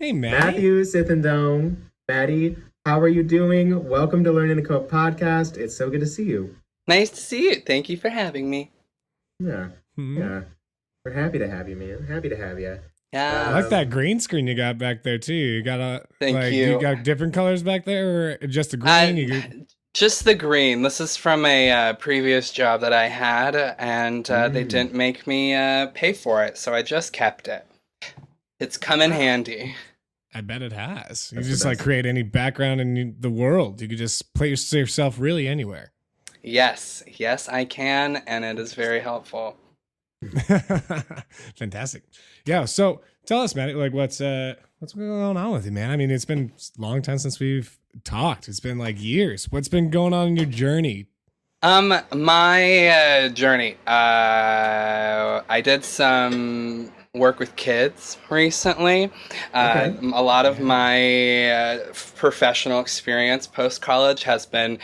Hey, Maddie. Matthew, Sythandone, Maddie, how are you doing? Welcome to Learning to Cope podcast. It's so good to see you. Nice to see you. Thank you for having me. Yeah, Hmm. yeah. We're happy to have you, man. Happy to have you. I like Yes. that green screen you got back there too. You got Thank do you you. got different colors back there, or just the Uh, green? just the green. This is from a previous job that I had, and they Mm. didn't make me pay for it, so I just kept it. It's come in handy. I bet it has. You That's the just like best. create any background in the world. You could just place yourself really anywhere. Yes, yes, I can, and it is very helpful. Fantastic. Yeah. So tell us, Maddie, like what's going on with you, man? I mean, it's been a long time since we've talked. It's been like years. What's been going on in your journey? My journey. I did some work with kids recently. Okay. A lot of Yeah. my professional experience post college has been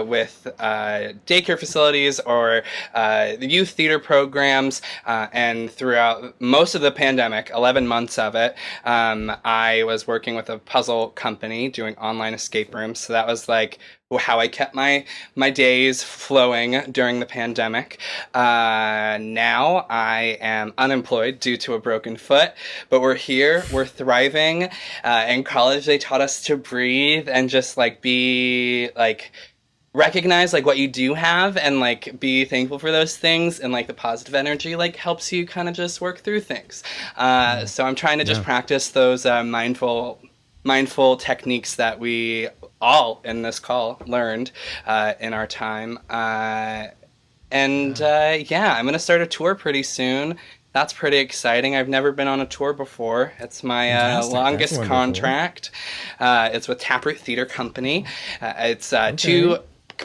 with daycare facilities or the youth theater programs, and throughout most of the pandemic, 11 months of it, I was working with a puzzle company doing online escape rooms. So that was like how I kept my days flowing during the pandemic. Now I am unemployed due to a broken foot, but we're here, we're thriving. In college, they taught us to breathe and just like be like recognize like what you do have and like be thankful for those things, and like the positive energy like helps you kind of just work through things. Mm. So I'm trying to just Yeah. practice those mindful techniques that we all in this call learned in our time. And Yeah. yeah, I'm going to start a tour pretty soon. That's pretty exciting. I've never been on a tour before. It's my Fantastic. That's longest wonderful. contract. It's with Taproot Theater Company. It's Okay. two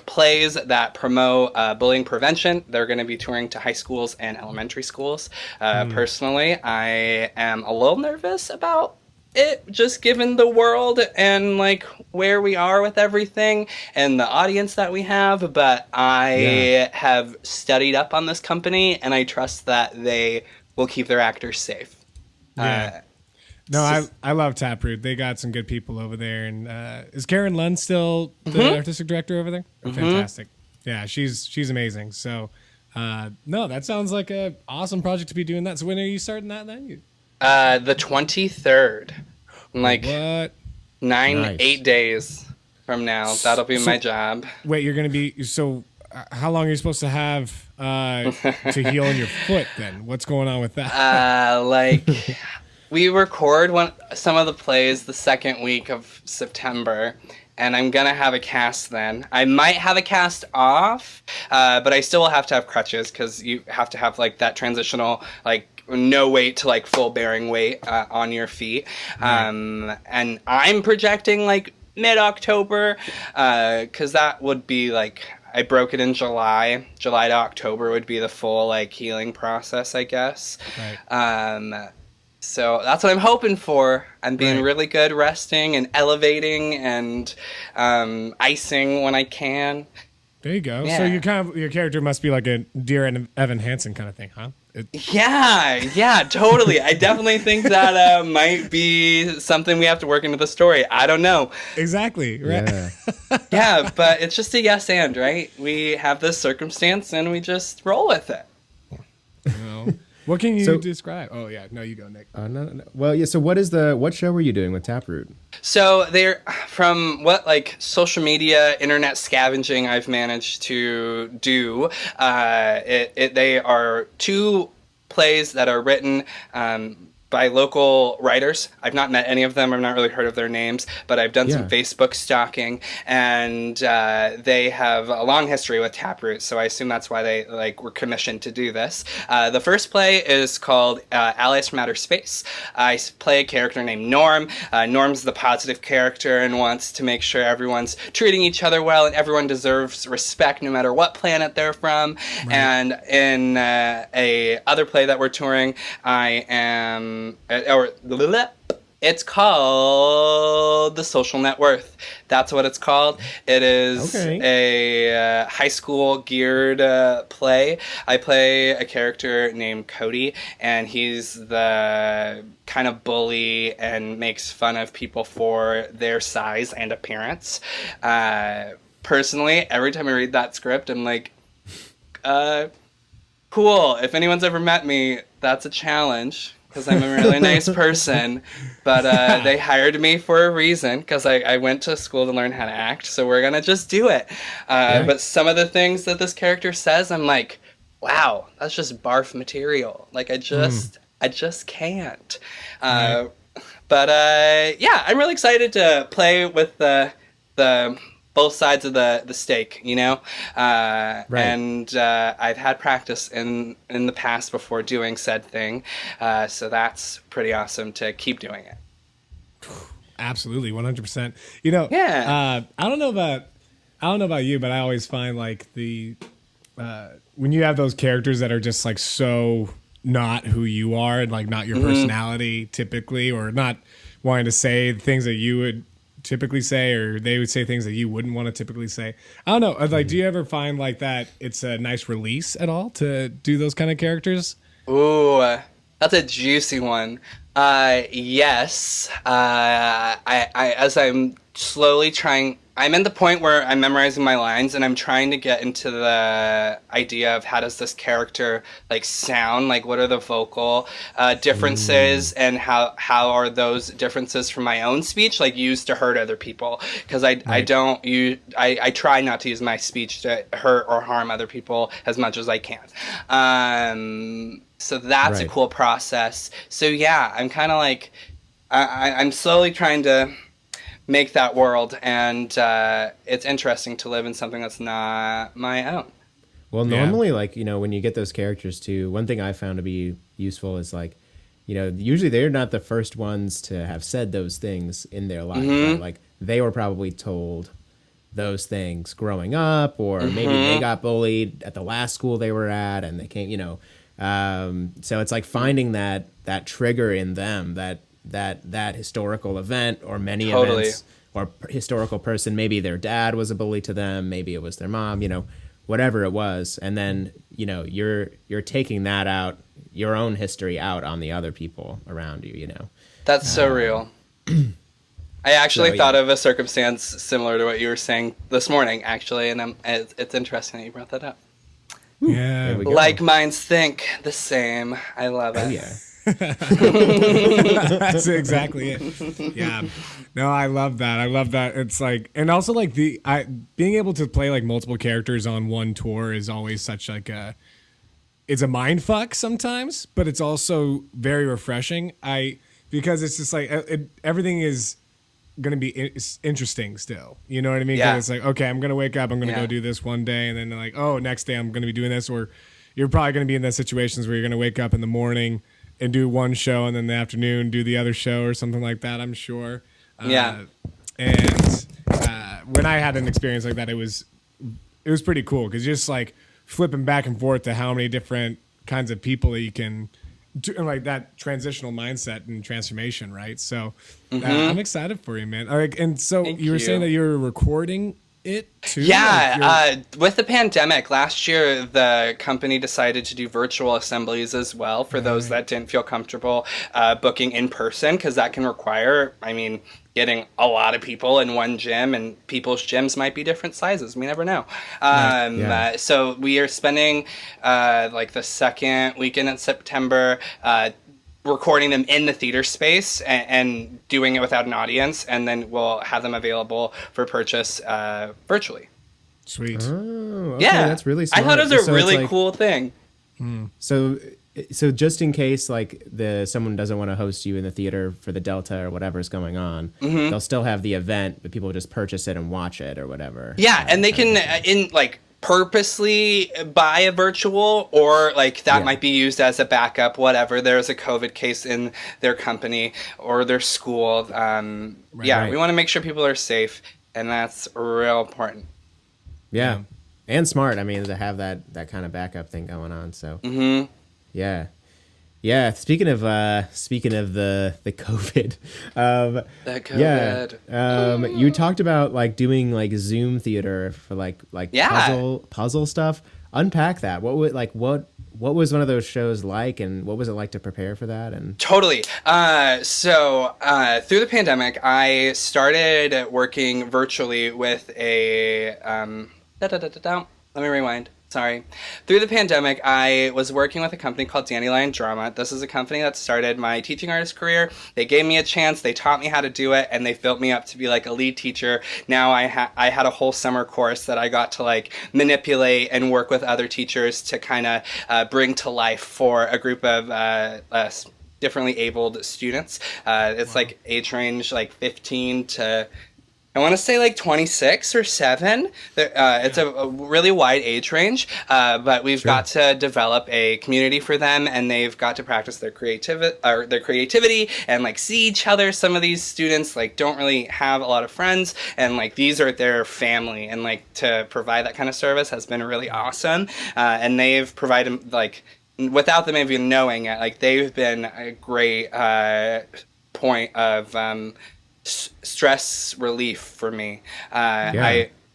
plays that promote bullying prevention. They're going to be touring to high schools and elementary schools. Mm. Personally, I am a little nervous about it, just given the world and like where we are with everything and the audience that we have, but Yeah. I have studied up on this company and I trust that they will keep their actors safe. Yeah. uh, No, it's I just, I love Taproot. They got some good people over there. And is Karen Lund still the mhm, artistic director over there? Oh, mhm. fantastic. Yeah, she's amazing. So no, that sounds like a awesome project to be doing that. So when are you starting that then? The 23rd, like What? Nice. 8 days from now, that'll be my So job. wait, you're gonna be so how long are you supposed to have to heal in your foot then? What's going on with that? Like we record some of the plays the second week of September, and I'm gonna have a cast then. I might have a cast off, but I still will have to have crutches because you have to have like that transitional like no weight to like full bearing weight on your feet. Right. And I'm projecting like mid October, because that would be like I broke it in July. July to October would be the full like healing process, I guess. Right. Um, so that's what I'm hoping for. I'm being Right. really good resting and elevating and icing when I can. There you go. So Yeah. your character must be like a Dear Evan Hansen kind of thing, huh? Yeah, totally. I definitely think that might be something we have to work into the story. I don't know. Exactly. Right. Yeah. Yeah, but it's just a yes and, right? We have this circumstance and we just roll with it. No. What can you So, describe? Oh yeah, no, you go, Nick. no, no, no. Well, yeah. So, what show were you doing with Taproot? So they're from what like social media, internet scavenging I've managed to do. They are two plays that are written by local writers. I've not met any of them. I've not really heard of their names, but I've done some Yeah. Facebook stalking, and they have a long history with Taproot. So I assume that's why they like were commissioned to do this. The first play is called Allies from Outer Space. I play a character named Norm. Norm's the positive character and wants to make sure everyone's treating each other well and everyone deserves respect no matter what planet they're from. Right. And in a other play that we're touring, I am or It's called The Social Net Worth. That's what it's called. It is a high school geared play. I play a character named Cody, and he's the kind of bully and makes fun of people for their size and appearance. Personally, every time I read that script, I'm like, cool. If anyone's ever met me, that's a challenge. Because I'm a really nice person, but they hired me for a reason, because I went to school to learn how to act, so we're gonna just do it. But some of the things that this character says, I'm like, wow, that's just barf material. Like, I just can't. But yeah, I'm really excited to play with the both sides of the steak, you know? And I've had practice in the past before doing said thing. So that's pretty awesome to keep doing it. Absolutely, 100%. You know, I don't know about you, but I always find like when you have those characters that are just like so not who you are and like not your personality typically, or not wanting to say things that you would typically say, or they would say things that you wouldn't want to typically say. I don't know. Like, do you ever find like that it's a nice release at all to do those kind of characters? Ooh, that's a juicy one. Yes. I as I'm slowly trying, I'm at the point where I'm memorizing my lines, and I'm trying to get into the idea of how does this character like sound, like what are the vocal differences, and how are those differences from my own speech like used to hurt other people, because I try not to use my speech to hurt or harm other people as much as I can. So that's a cool process. So yeah, I'm kind of like I'm slowly trying to make that world, and it's interesting to live in something that's not my own. Well, normally, like, you know, when you get those characters too, one thing I found to be useful is like, you know, usually they're not the first ones to have said those things in their life. Right? Like, they were probably told those things growing up, or maybe they got bullied at the last school they were at, and they came, you know, so it's like finding that trigger in them, that historical event, or many events, or historical person. Maybe their dad was a bully to them, maybe it was their mom, you know, whatever it was. And then, you know, you're taking that out, your own history out on the other people around you, you know. That's so real. I actually thought of a circumstance similar to what you were saying this morning, actually, and it's interesting that you brought that up. Yeah. Like minds think the same. I love it. Oh, yeah. That's exactly it. Yeah. No, I love that. It's like, and also like being able to play like multiple characters on one tour is always such like it's a mind fuck sometimes, but it's also very refreshing. Because it's just like everything is going to be interesting still. You know what I mean? Yeah. It's like, okay, I'm going to wake up, I'm going to go do this one day, and then like, oh, next day I'm going to be doing this. Or you're probably going to be in those situations where you're going to wake up in the morning and do one show, and then in the afternoon do the other show or something like that, I'm sure. And when I had an experience like that, it was pretty cool, because just like flipping back and forth to how many different kinds of people that you can do, and like that transitional mindset and transformation, right? So I'm excited for you, man. All right, and so you were saying that you were recording it too? Yeah, with the pandemic last year, the company decided to do virtual assemblies as well for those that didn't feel comfortable booking in person, because that can require, I mean, getting a lot of people in one gym, and people's gyms might be different sizes. We never know. So we are spending like the second weekend in September recording them in the theater space and doing it without an audience, and then we'll have them available for purchase virtually. Sweet. Oh, okay, yeah, that's really smart. I thought it was a So really it's like, cool thing. So just in case like someone doesn't want to host you in the theater for the Delta or whatever's going on, they'll still have the event, but people just purchase it and watch it or whatever. Yeah, and they can purposely buy a virtual, or like that might be used as a backup, whatever. There's a COVID case in their company or their school. We want to make sure people are safe, and that's real important. Yeah. And smart. I mean, to have that kind of backup thing going on. So yeah. Yeah, speaking of the COVID, That COVID. you talked about like doing like Zoom theater for like Yeah. puzzle stuff. Unpack that. What was one of those shows like, and what was it like to prepare for that? And Totally. Through the pandemic, I started working virtually with a. Let me rewind. Sorry. Through the pandemic, I was working with a company called Dandelion Drama. This is a company that started my teaching artist career. They gave me a chance. They taught me how to do it, and they built me up to be like a lead teacher. Now I had a whole summer course that I got to like manipulate and work with other teachers to kind of bring to life for a group of differently abled students. It's like age range like 15 to I want to say like 26 or 7. It's a really wide age range, but we've got to develop a community for them, and they've got to practice their creativity and like see each other. Some of these students like don't really have a lot of friends, and like these are their family, and like to provide that kind of service has been really awesome. And they've provided like without them even knowing it, like they've been a great point of stress relief for me.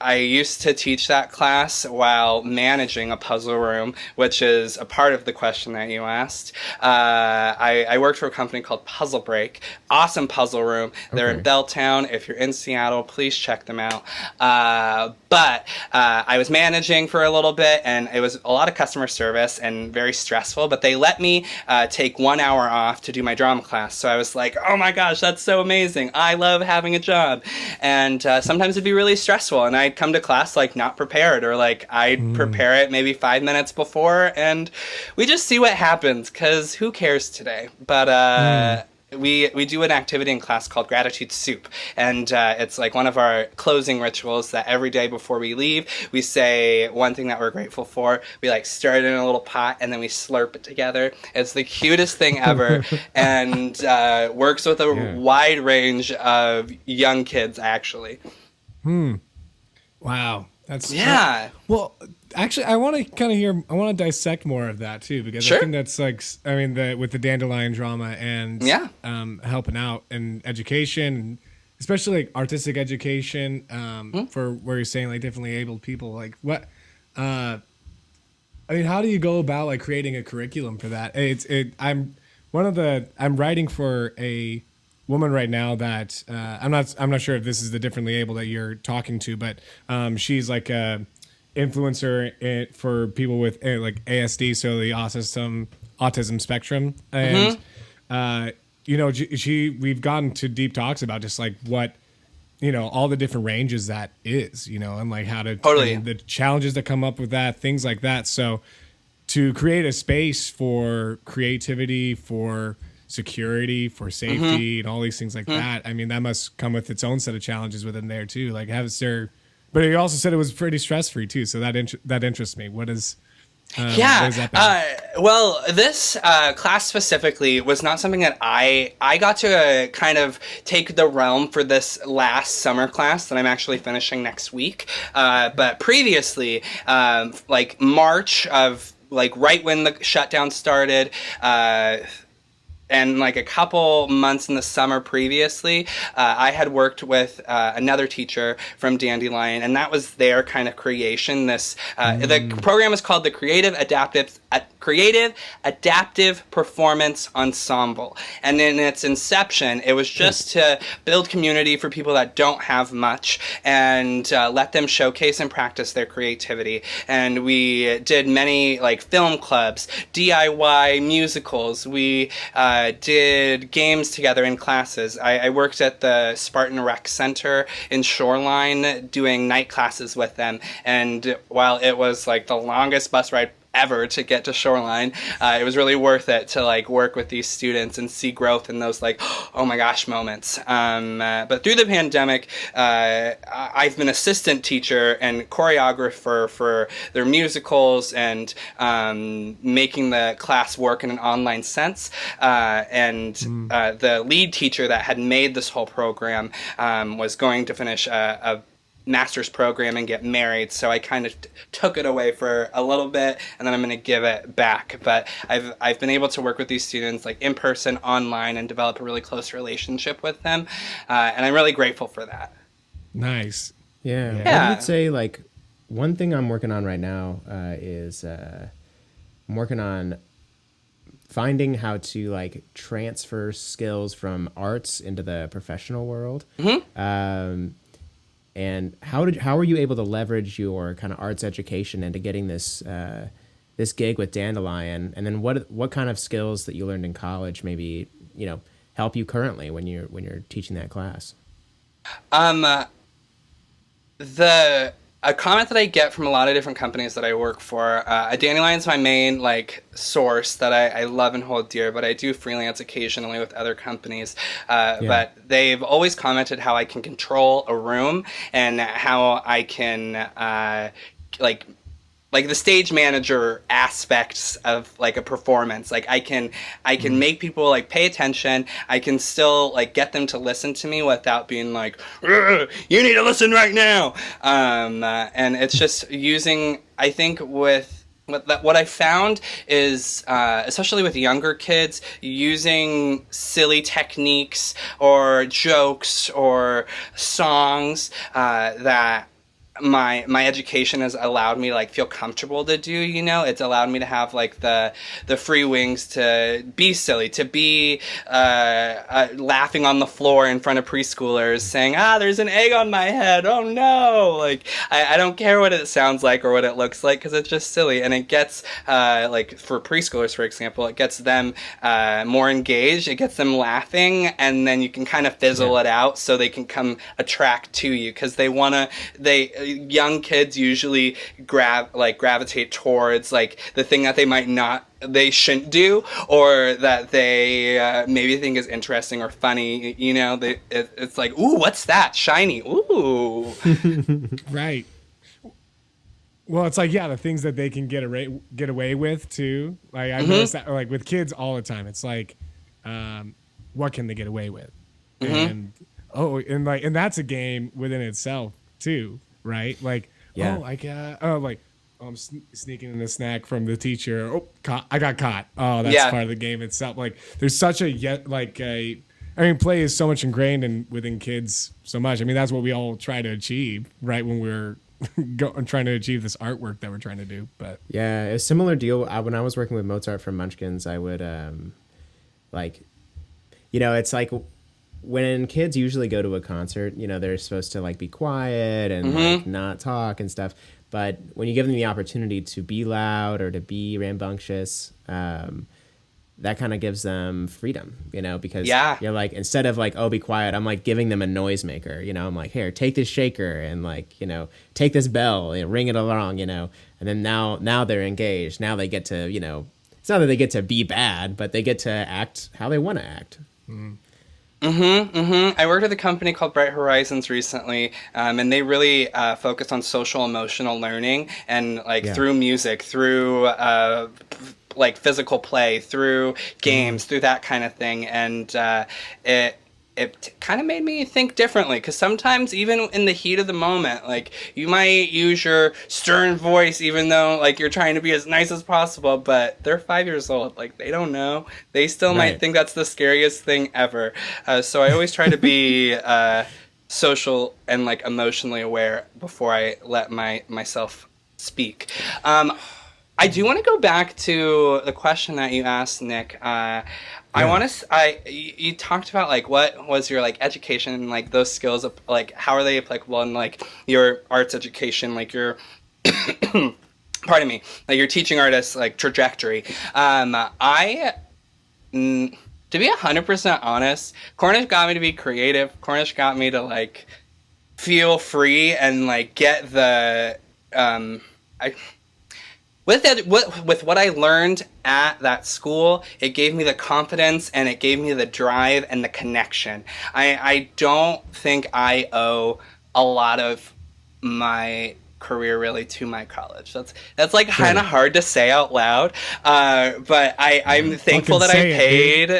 I used to teach that class while managing a puzzle room, which is a part of the question that you asked. I worked for a company called Puzzle Break. Awesome puzzle room. They're in Belltown. If you're in Seattle, please check them out. But I was managing for a little bit, and it was a lot of customer service and very stressful, but they let me take 1 hour off to do my drama class. So I was like, oh my gosh, that's so amazing. I love having a job. And sometimes it'd be really stressful, and I'd come to class like not prepared, or like I'd prepare it maybe 5 minutes before, and we just see what happens, because who cares today? But we do an activity in class called Gratitude Soup, and it's like one of our closing rituals that every day before we leave, we say one thing that we're grateful for. We like stir it in a little pot, and then we slurp it together. It's the cutest thing ever, and works with a wide range of young kids, actually. Wow. That's well, actually, I want to dissect more of that too, because I think that's like, I mean, with the Dandelion Drama and helping out in education, especially like artistic education, for where you're saying like differently abled people, like what, I mean, how do you go about like creating a curriculum for that? I'm writing for a woman right now that I'm not sure if this is the differently able that you're talking to, but she's like a influencer for people with like ASD, so the autism spectrum, and we've gotten to deep talks about just like what all the different ranges that is, and like how to and the challenges that come up with that, things like that. So to create a space for creativity, for security, for safety, and all these things like that. I mean, that must come with its own set of challenges within there too. Like, but you also said it was pretty stress free too. So that interests me. What is? Well, this class specifically was not something that I got to kind of take the realm for this last summer class that I'm actually finishing next week. But previously, like March of like right when the shutdown started, and like a couple months in the summer previously, I had worked with another teacher from Dandelion, and that was their kind of creation. This the program is called the Creative Adaptive Performance Ensemble, and in its inception, it was just to build community for people that don't have much, and let them showcase and practice their creativity. And we did many like film clubs, DIY musicals. We did games together in classes. I worked at the Spartan Rec Center in Shoreline doing night classes with them, and while it was like the longest bus ride ever to get to Shoreline, it was really worth it to like work with these students and see growth in those like oh my gosh moments. But through the pandemic, I've been assistant teacher and choreographer for their musicals, and making the class work in an online sense. And the lead teacher that had made this whole program was going to finish a master's program and get married, so I kind of took it away for a little bit, and then I'm going to give it back. But I've been able to work with these students like in person, online, and develop a really close relationship with them, and I'm really grateful for that. Nice. Yeah. I would say like one thing I'm working on right now is I'm working on finding how to like transfer skills from arts into the professional world. And how are you able to leverage your kind of arts education into getting this this gig with Dandelion? And then what kind of skills that you learned in college maybe, you know, help you currently when you're teaching that class? A comment that I get from a lot of different companies that I work for, Dandelion's my main like source that I love and hold dear, but I do freelance occasionally with other companies. But they've always commented how I can control a room and how I can like the stage manager aspects of like a performance. Like I can make people like pay attention. I can still like get them to listen to me without being like, you need to listen right now. And it's just using, I think what I found is, especially with younger kids, using silly techniques or jokes or songs that my education has allowed me to like feel comfortable to do, you know. It's allowed me to have like the free wings to be silly, to be laughing on the floor in front of preschoolers saying, there's an egg on my head, oh no. Like I don't care what it sounds like or what it looks like, because it's just silly. And it gets like for preschoolers, for example, it gets them more engaged, it gets them laughing, and then you can kind of fizzle it out so they can come attract to you, because young kids usually gravitate towards like the thing that they shouldn't do, or that they maybe think is interesting or funny, you know. It's like, ooh, what's that? Shiny. Ooh. Right. Well, it's like, the things that they can get away with too. Like I've noticed that, like with kids all the time. It's like, what can they get away with? And and that's a game within itself too. Right? Like, I'm sneaking in a snack from the teacher. Oh, I got caught. Oh, that's part of the game itself. Like, there's such play is so much ingrained within kids so much. I mean, that's what we all try to achieve, right? When we're trying to achieve this artwork that we're trying to do. But yeah, a similar deal. When I was working with Mozart from Munchkins, I would it's like, when kids usually go to a concert, you know, they're supposed to like be quiet and like not talk and stuff. But when you give them the opportunity to be loud or to be rambunctious, that kind of gives them freedom, you know, because you're like, instead of like, oh, be quiet, I'm like giving them a noisemaker, you know. I'm like, here, take this shaker and like, you know, take this bell and ring it along, you know. And then now they're engaged. Now they get to, you know, it's not that they get to be bad, but they get to act how they want to act. I worked with a company called Bright Horizons recently, and they really focus on social emotional learning, and like through music, through like physical play, through games, through that kind of thing. And it kind of made me think differently, because sometimes even in the heat of the moment, like you might use your stern voice even though like you're trying to be as nice as possible, but they're 5 years old, like they don't know, they still might think that's the scariest thing ever. So I always try to be social and like emotionally aware before I let myself speak. I do want to go back to the question that you asked, Nick. You talked about like what was your like education and like those skills of like how are they applicable in like your arts education, like your pardon me, like your teaching artist like trajectory. To be 100% honest, Cornish got me to be creative. Cornish got me to like feel free and like get the With what I learned at that school, it gave me the confidence and it gave me the drive and the connection. I don't think I owe a lot of my career really to my college. That's like kind of hard to say out loud, but I'm thankful that I paid.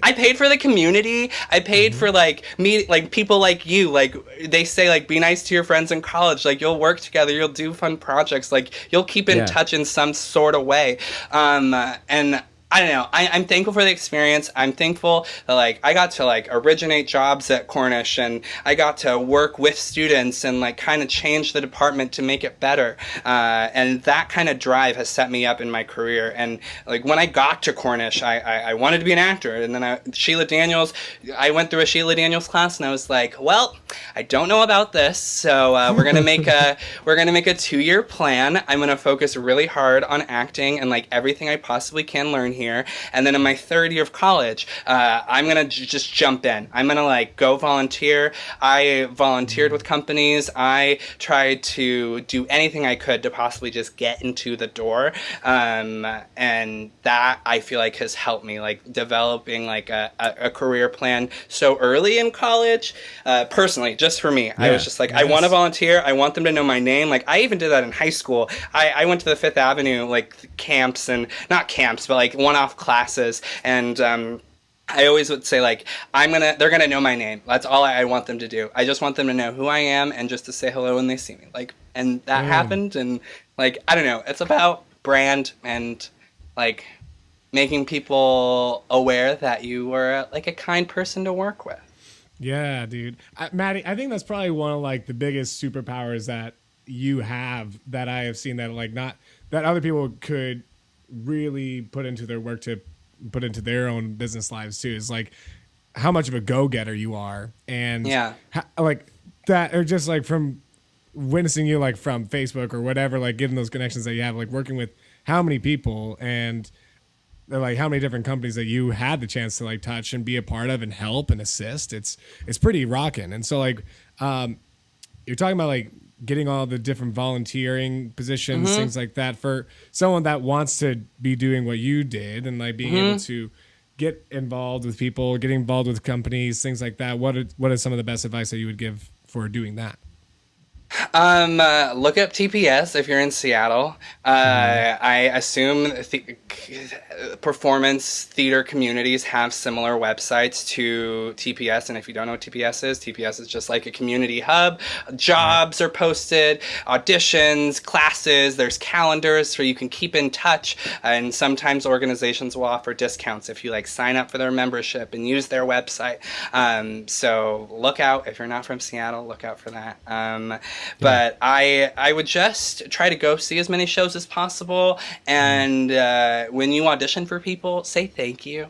I paid for the community. I paid for like me, like people like you. Like they say, like be nice to your friends in college. Like you'll work together, you'll do fun projects. Like you'll keep in touch in some sort of way. And I don't know. I'm thankful for the experience. I'm thankful that like I got to like originate jobs at Cornish, and I got to work with students and like kind of change the department to make it better. And that kind of drive has set me up in my career. And like when I got to Cornish, I wanted to be an actor. And then I went through a Sheila Daniels class, and I was like, well, I don't know about this, so we're gonna make a 2-year plan. I'm gonna focus really hard on acting and like everything I possibly can learn here. And then in my 3rd year of college, I'm gonna just jump in. I'm gonna like go volunteer. I volunteered with companies. I tried to do anything I could to possibly just get into the door, and that I feel like has helped me like developing like a career plan so early in college. Personally, just for me, I was just like, I want to volunteer. I want them to know my name. Like I even did that in high school. I went to the Fifth Avenue like camps, and not camps, but like one-off classes, and I always would say like they're gonna know my name. That's all I want them to do. I just want them to know who I am and just to say hello when they see me. Like, and that happened, and like I don't know. It's about brand and like making people aware that you were like a kind person to work with. Yeah, dude. Maddie, I think that's probably one of like the biggest superpowers that you have that I have seen that like not that other people could really put into their work to put into their own business lives too, is like how much of a go-getter you are. And like that, or just like from witnessing you like from Facebook or whatever, like given those connections that you have, like working with how many people and like how many different companies that you had the chance to like touch and be a part of and help and assist. It's pretty rocking. And so like you're talking about like getting all the different volunteering positions, things like that, for someone that wants to be doing what you did and like being able to get involved with people, getting involved with companies, things like that. What is some of the best advice that you would give for doing that? Look up TPS if you're in Seattle. I assume performance theater communities have similar websites to TPS, and if you don't know what TPS is just like a community hub. Jobs are posted, auditions, classes, there's calendars so you can keep in touch, and sometimes organizations will offer discounts if you like sign up for their membership and use their website. So look out, if you're not from Seattle, look out for that. But I would just try to go see as many shows as possible, and when you audition for people, say thank you.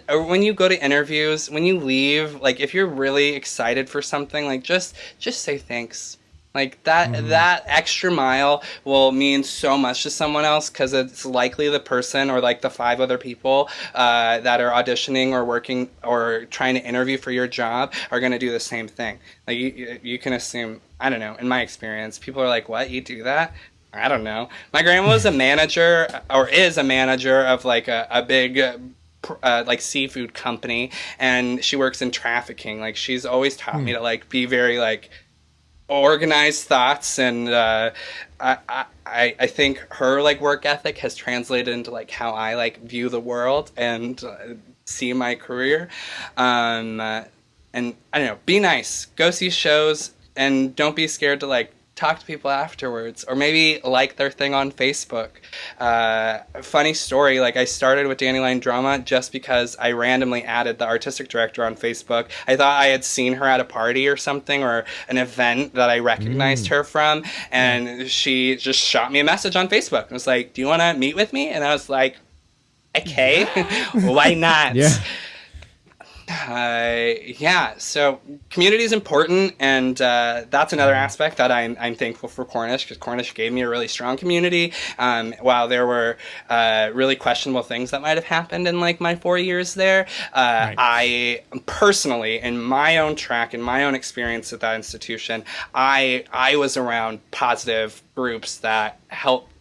Or when you go to interviews, when you leave, like if you're really excited for something, like just say thanks. Like that extra mile will mean so much to someone else, because it's likely the person or like the 5 other people that are auditioning or working or trying to interview for your job are going to do the same thing. Like you can assume, I don't know, in my experience, people are like, what, you do that? I don't know. My grandma was a manager, or is a manager of like a big like seafood company, and she works in trafficking. Like she's always taught me to like be very like organized thoughts, and I think her like work ethic has translated into like how I like view the world and see my career. And I don't know, be nice, go see shows, and don't be scared to like talk to people afterwards, or maybe like their thing on Facebook. Funny story, like I started with Dandelion Drama just because I randomly added the artistic director on Facebook. I thought I had seen her at a party or something, or an event that I recognized her from, and she just shot me a message on Facebook and was like, do you want to meet with me? And I was like, okay, why not? So community is important, and that's another aspect that I'm thankful for Cornish, because Cornish gave me a really strong community. While there were really questionable things that might have happened in like my 4 years there, I personally, in my own track, in my own experience at that institution, I was around positive groups that helped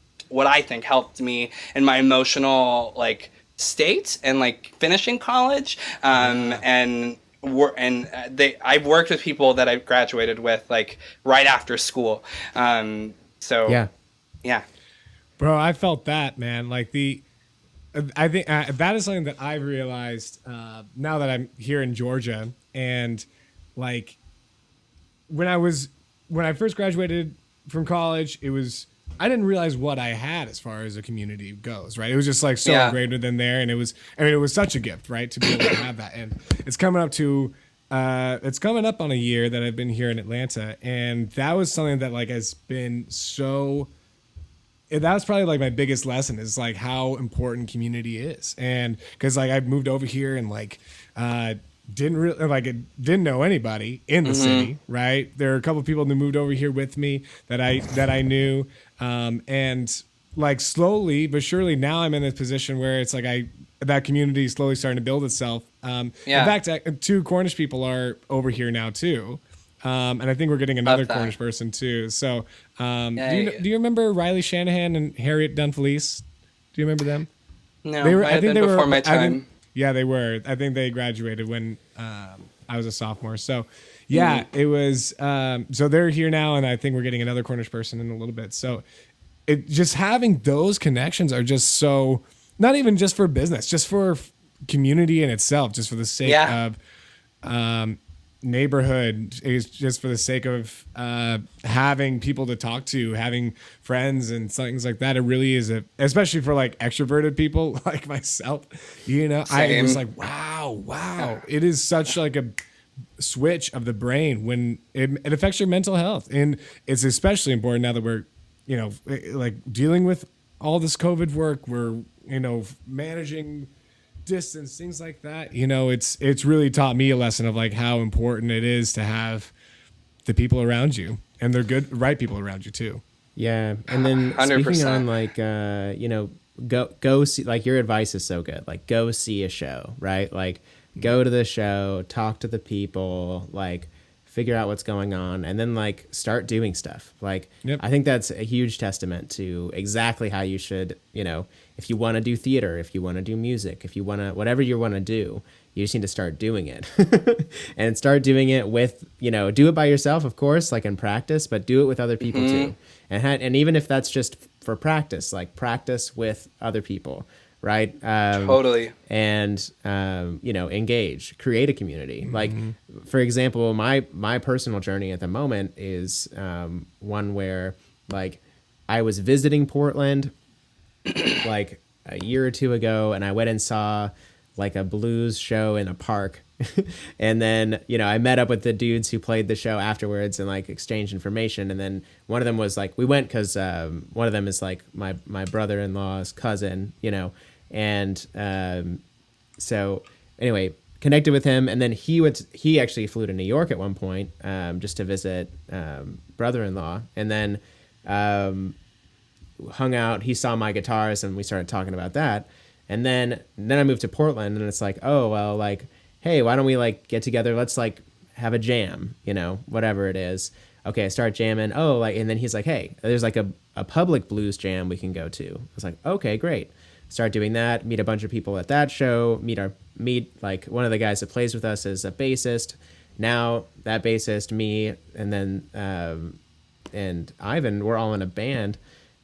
me in my emotional like state and like finishing college, and I've worked with people that I graduated with like right after school. So yeah. Bro, I felt that, man. Like I think that is something that I've realized now that I'm here in Georgia, and like when I first graduated from college, I didn't realize what I had as far as a community goes, right? It was just like so greater than there, and it was such a gift, right, to be able to have that. And it's coming up on a year that I've been here in Atlanta, and that was something that like has been so. That was probably like my biggest lesson is like how important community is, and because like I moved over here and like didn't know anybody in the city, right? There are a couple of people who moved over here with me that I knew, and like slowly but surely now I'm in this position where it's like that community is slowly starting to build itself. In fact, 2 Cornish people are over here now too. And I think we're getting another Cornish person too. So, do you remember Riley Shanahan and Harriet Dunfelice? Do you remember them? No, I think they were before my time. Yeah, they were. I think they graduated when I was a sophomore. So, yeah, it was. So they're here now, and I think we're getting another Cornish person in a little bit. So, just having those connections are just so not even just for business, just for community in itself, just for the sake of. Neighborhood is just for the sake of having people to talk to, having friends and things like that. It really is especially for like extroverted people like myself, you know. Same. I was like, wow. It is such like a switch of the brain when it affects your mental health, and it's especially important now that we're, you know, like dealing with all this COVID work. We're, you know, managing distance, things like that. You know, it's really taught me a lesson of like how important it is to have the people around you, and they're good, right people around you too. Yeah, and then 100%. Speaking on like, you know, go see, like your advice is so good. Like go see a show, right? Like go to the show, talk to the people, like figure out what's going on, and then like start doing stuff. Like I think that's a huge testament to exactly how you should, you know, if you want to do theater, if you want to do music, if you want to, whatever you want to do, you just need to start doing it. And start doing it with, you know, do it by yourself, of course, like in practice, but do it with other people too. And even if that's just for practice, like practice with other people, right? Totally. And, you know, engage, create a community. Like, for example, my personal journey at the moment is one where like I was visiting Portland like a year or two ago, and I went and saw like a blues show in a park. And then, you know, I met up with the dudes who played the show afterwards and like exchanged information. And then one of them was like, we went because one of them is like my brother-in-law's cousin, you know. And so anyway, connected with him. And then he actually flew to New York at one point just to visit brother-in-law. And then hung out. He saw my guitars and we started talking about that. And then I moved to Portland, and it's like, oh, well, like, hey, why don't we like get together? Let's like have a jam, you know, whatever it is. Okay, I start jamming. Oh, like, and then he's like, hey, there's like a public blues jam we can go to. I was like, okay, great. Start doing that, meet a bunch of people at that show, meet like one of the guys that plays with us is a bassist. Now that bassist, me, and then and Ivan, we're all in a band.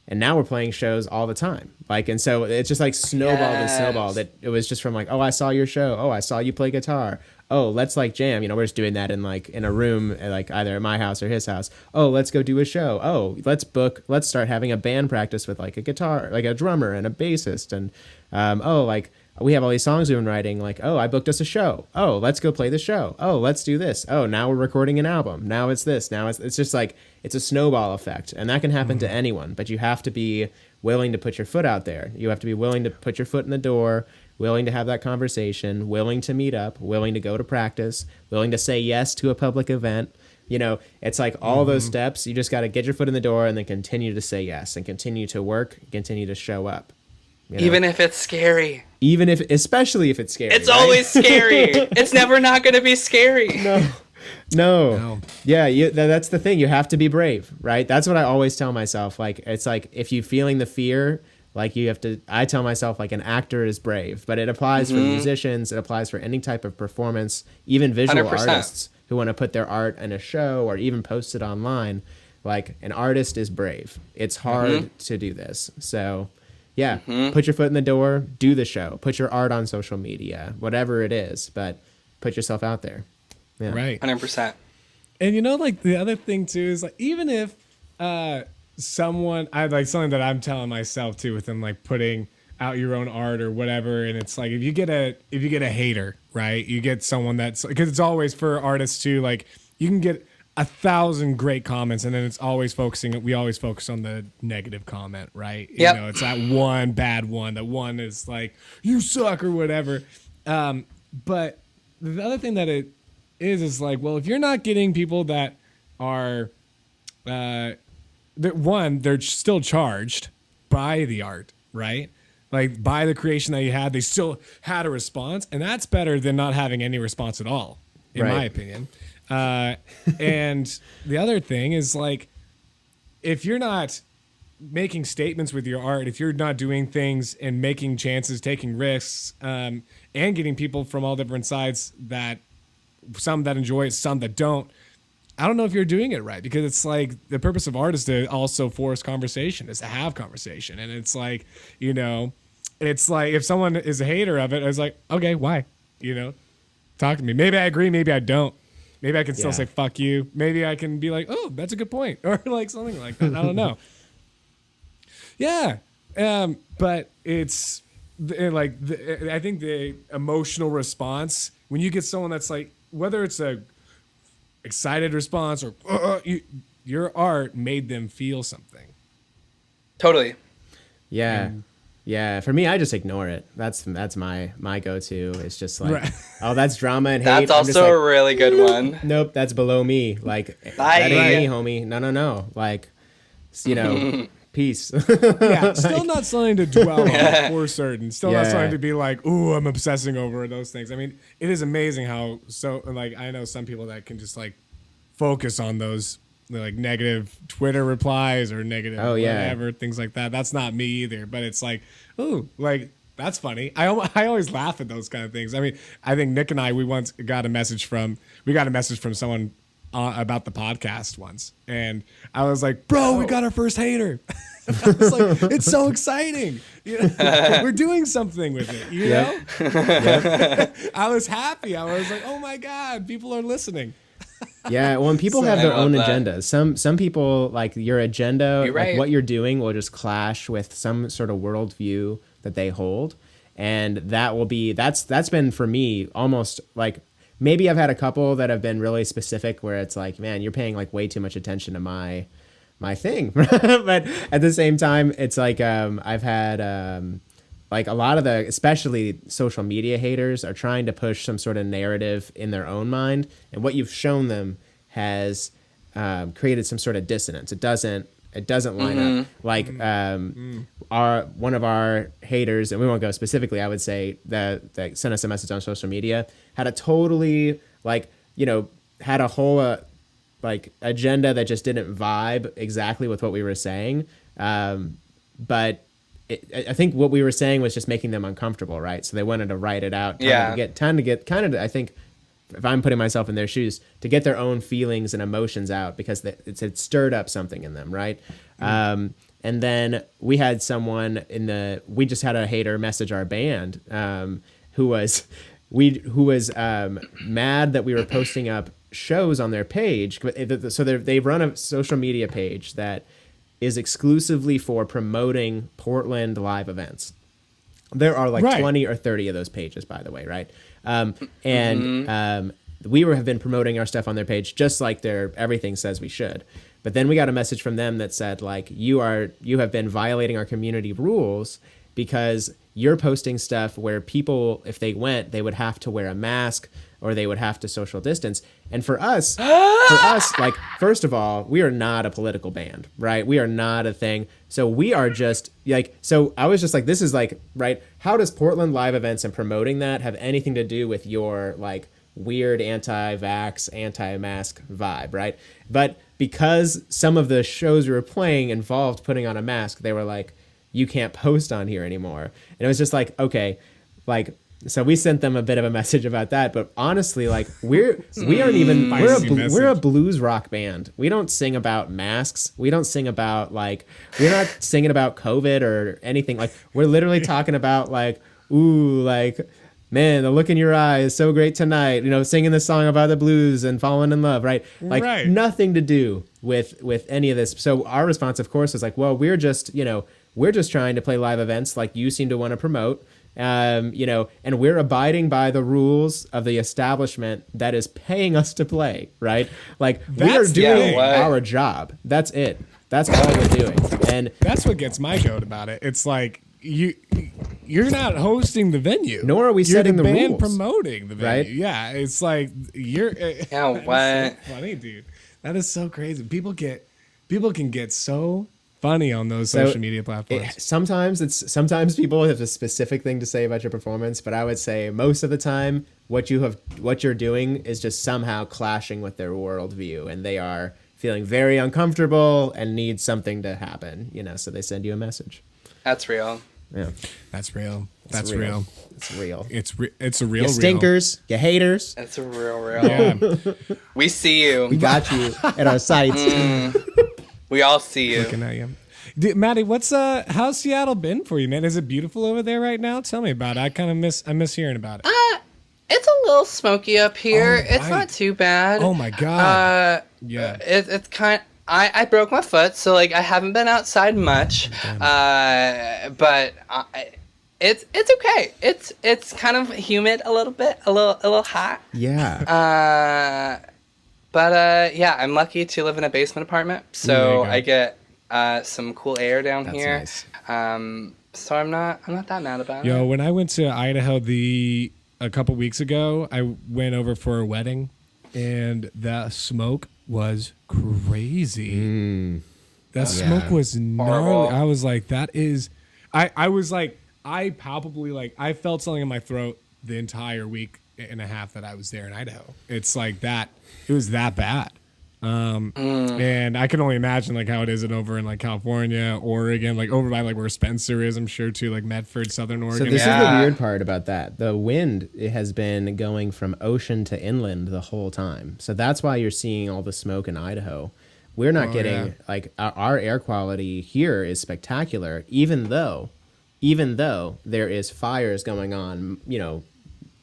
And now we're playing shows all the time. Like, and so it's just like snowballed and snowballed. It was just from like, oh, I saw your show. Oh, I saw you play guitar. Oh, let's like jam. You know, we're just doing that in a room, like either at my house or his house. Oh, let's go do a show. Oh, let's start having a band practice with like a guitar, like a drummer and a bassist. And, oh, like we have all these songs we've been writing. Like, oh, I booked us a show. Oh, let's go play the show. Oh, let's do this. Oh, now we're recording an album. Now it's this. Now it's just like, it's a snowball effect, and that can happen to anyone, but you have to be willing to put your foot out there. You have to be willing to put your foot in the door, willing to have that conversation, willing to meet up, willing to go to practice, willing to say yes to a public event. You know, it's like all those steps. You just got to get your foot in the door and then continue to say yes and continue to work, continue to show up. You know? Even if it's scary. Especially if it's scary. It's always scary. It's never not going to be scary. No. Yeah, that's the thing. You have to be brave, right? That's what I always tell myself. Like, it's like if you're feeling the fear, Like I tell myself like an actor is brave, but it applies for musicians. It applies for any type of performance, even visual 100%. artists who want to put their art in a show or even post it online. Like an artist is brave. It's hard to do this. So yeah, put your foot in the door, do the show, put your art on social media, whatever it is, but put yourself out there. Yeah. Right. 100%. And you know, like the other thing too is like, even if something that I'm telling myself too, within like putting out your own art or whatever, and it's like if you get a hater, right? You get someone that's, because it's always for artists too, like you can get 1,000 great comments, and then we always focus on the negative comment, right? Yep. You know, it's that one bad one. That one is like, you suck or whatever. But the other thing that it is like, well, if you're not getting people that are, they're still charged by the art, right? Like by the creation that you had, they still had a response, and that's better than not having any response at all, in my opinion. And the other thing is like, if you're not making statements with your art, if you're not doing things and making chances, taking risks, and getting people from all different sides, that some that enjoy it, some that don't, I don't know if you're doing it right, because it's like the purpose of art is to also force conversation, is to have conversation. And it's like, you know, it's like if someone is a hater of it, it's like, okay, why? You know, talk to me. Maybe I agree, maybe I don't. Maybe I can still say fuck you. Maybe I can be like, oh, that's a good point, or like something like that. I don't know. Yeah, but it's I think the emotional response when you get someone that's like, whether it's a excited response or your art made them feel something. Totally. Yeah. Yeah, for me, I just ignore it. That's my go-to. It's just like, oh, that's drama and hate. That's also a really good one. Nope, that's below me. Like, that ain't me, homie. No. Like, you know, peace. Yeah, still not something to dwell on, for certain. Still not something to be like, ooh, I'm obsessing over those things. I mean, it is amazing how, like, I know some people that can just, like, focus on those, like, negative Twitter replies or negative whatever, things like that. That's not me either. But it's like, ooh, like, that's funny. I always laugh at those kind of things. I mean, I think Nick and I, we got a message from someone about the podcast once, and I was like, bro, we got our first hater. I was like, it's so exciting. You know? We're doing something with it, you know? I was happy. I was like, oh my God, people are listening. Yeah, well, and people have their own agendas. Some people, like, your agenda, like what you're doing will just clash with some sort of worldview that they hold. And that's been for me almost like, maybe I've had a couple that have been really specific where it's like, man, you're paying like way too much attention to my thing. But at the same time, it's like, I've had, like a lot of the, especially social media haters, are trying to push some sort of narrative in their own mind. And what you've shown them has created some sort of dissonance. It doesn't line up. Like one of our haters, and we won't go specifically, I would say that sent us a message on social media, had a totally had a whole like agenda that just didn't vibe exactly with what we were saying. But I think what we were saying was just making them uncomfortable, right? So they wanted to write it out, time to get I think, if I'm putting myself in their shoes, to get their own feelings and emotions out, because it stirred up something in them, right? And then we had someone we just had a hater message our band, who was mad that we were posting up shows on their page. So they run a social media page that is exclusively for promoting Portland live events. There are like 20 or 30 of those pages, by the way, right? We have been promoting our stuff on their page just like everything says we should. But then we got a message from them that said, like, you have been violating our community rules because you're posting stuff where people, if they went, they would have to wear a mask or they would have to social distance. And for us, like, first of all, we are not a political band, right? We are not a thing. So we are just like, so I was just like, this is like, right? How does Portland live events and promoting that have anything to do with your like weird anti-vax, anti-mask vibe, right? But because some of the shows we were playing involved putting on a mask, they were like, you can't post on here anymore. And it was just like, okay, like, so we sent them a bit of a message about that, but honestly, like we aren't even we're a blues rock band. We don't sing about masks. We don't sing about like we're not singing about COVID or anything. Like we're literally talking about like, ooh, like, man, the look in your eye is so great tonight. You know, singing this song about the blues and falling in love, right? Like nothing to do with any of this. So our response, of course, is like, well, we're just trying to play live events like you seem to want to promote. And we're abiding by the rules of the establishment that is paying us to play, right? Like we are doing our job. That's it. That's all we're doing. And that's what gets my goat about it. It's like you're not hosting the venue, nor are we setting the band rules. Promoting the venue. Right? Yeah, it's like you're. Yeah, what? So funny, dude. That is so crazy. People can get so funny on those social media platforms. Sometimes people have a specific thing to say about your performance, but I would say most of the time what you're doing is just somehow clashing with their worldview, and they are feeling very uncomfortable and need something to happen. So they send you a message. That's real. Yeah, that's real. That's real. It's real. It's a real. You stinkers, you haters. It's a real. Yeah. We see you. We got you at our sites. We all see you. Looking at you. Maddie, how's Seattle been for you, man? Is it beautiful over there right now? Tell me about it. I miss hearing about it. It's a little smoky up here. Right. It's not too bad. Oh my god. Yeah. It's kind. I broke my foot, so like I haven't been outside much. But it's okay. It's kind of humid a little bit, a little hot. Yeah. But I'm lucky to live in a basement apartment, so I get some cool air down here. Nice. So I'm not that mad about it. Yo, when I went to Idaho a couple weeks ago, I went over for a wedding, and the smoke was crazy. That smoke was gnarly. Horrible. I was like, that is. I was like, I palpably like I felt something in my throat the entire week and a half that I was there in Idaho. It's like that. It was that bad. And I can only imagine like how it is over in like California, Oregon, like over by like where Spencer is, I'm sure too, like Medford, Southern Oregon. So this is the weird part about that. The wind, it has been going from ocean to inland the whole time. So that's why you're seeing all the smoke in Idaho. We're not getting like our air quality here is spectacular, even though there is fires going on,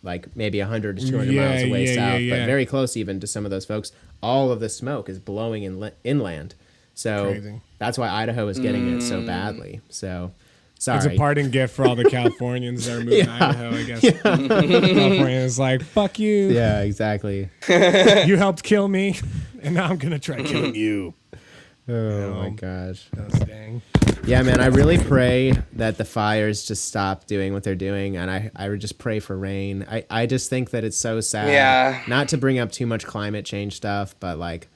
like maybe 100 to 200 miles away south, but very close even to some of those folks. All of the smoke is blowing inland. So crazy. That's why Idaho is getting it so badly. So, sorry. It's a parting gift for all the Californians that are moving to Idaho, I guess. Yeah. California is like, fuck you. Yeah, exactly. You helped kill me, and now I'm going to try killing you. Oh, my gosh. Oh, dang. Yeah, man, I really pray that the fires just stop doing what they're doing, and I would just pray for rain. I just think that it's so sad. Yeah. Not to bring up too much climate change stuff, but like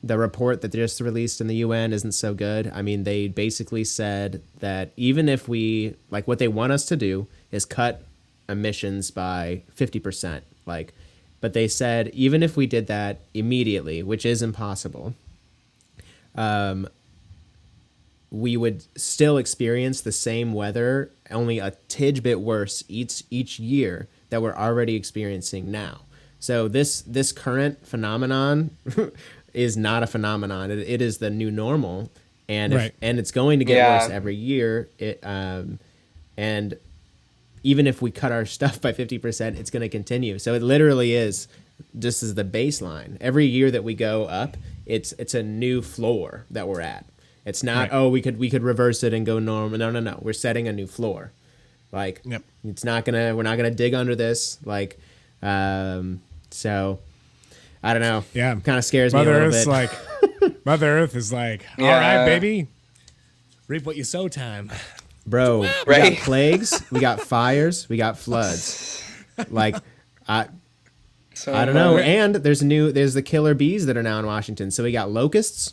the report that they just released in the UN isn't so good. I mean, they basically said that even if we, like what they want us to do is cut emissions by 50%, but they said even if we did that immediately, which is impossible, we would still experience the same weather, only a tidge bit worse each year that we're already experiencing now. So this current phenomenon is not a phenomenon. It is the new normal, and and it's going to get worse every year. And even if we cut our stuff by 50%, it's going to continue. So it literally is just as the baseline. Every year that we go up, it's a new floor that we're at. It's not we could reverse it and go normal. No. We're setting a new floor. It's not gonna. We're not gonna dig under this. So I don't know. Yeah, kind of scares me a little bit. Mother Earth is like, all right, baby, reap what you sow, time. Bro, we got plagues, we got fires, we got floods. I don't know. And there's the killer bees that are now in Washington. So we got locusts.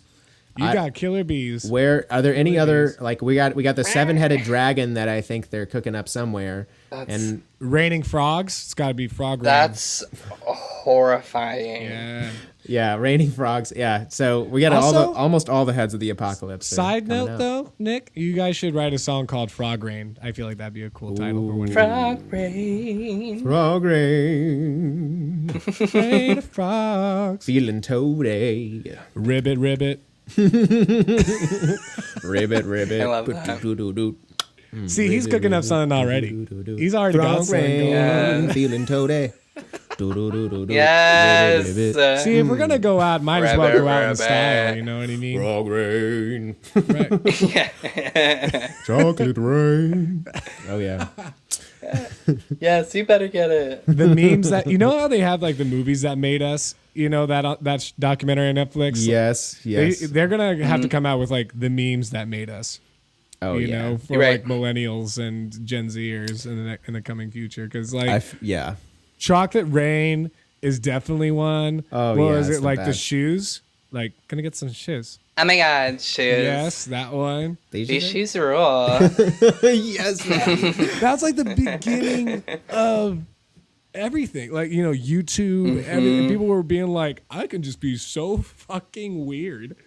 You got killer bees. Where are there any other, like, we got the 7-headed dragon that I think they're cooking up somewhere. And raining frogs. It's got to be frog rain. That's horrifying. Yeah. Yeah, raining frogs. Yeah, so we got almost all the heads of the apocalypse. Side note, though, Nick, you guys should write a song called Frog Rain. I feel like that'd be a cool title for one. Frog rain. Frog rain. Rain of frogs. Feeling toady. Ribbit, ribbit. Ribbit, ribbit. I love that. See, he's cooking up something already. He's already got something going on. Feeling toady. Yes. See, if we're gonna go out, might as well go out in style. You know what I mean? Frog rain. Right. Yeah. Chocolate rain. Oh yeah. Yes, you better get it. The memes that how they have like the movies that made us. You know that documentary on Netflix. Yes. They're gonna have to come out with like the memes that made us. Oh you yeah. know, for like millennials and Gen Zers in the coming future, because like Chocolate Rain is definitely one. Oh, well, yeah. is it like the best. shoes? Like, gonna get some shoes. Oh my God, shoes. Yes, that one. These shoes rule. Yes, man. That's like the beginning of everything. Like, YouTube. People were being like, I can just be so fucking weird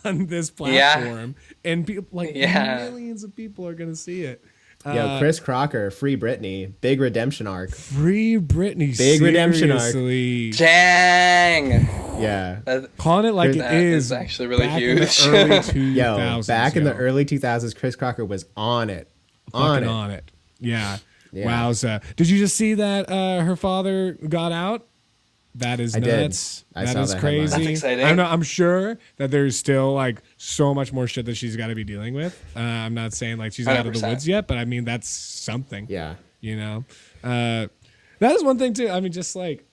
on this platform, and people millions of people are gonna see it. Yo, Chris Crocker, Free Britney, big redemption arc. Free Britney, big redemption arc. Dang. Yeah, calling it like it is actually really huge. Yo, back in the early 2000s, Chris Crocker was on it. On it. Yeah. Wowza. Did you just see that her father got out? That is nuts. That is crazy. That's exciting. I'm sure that there's still like so much more shit that she's got to be dealing with. I'm not saying like she's 100%. Out of the woods yet, but I mean that's something. Yeah. That is one thing too. I mean, just like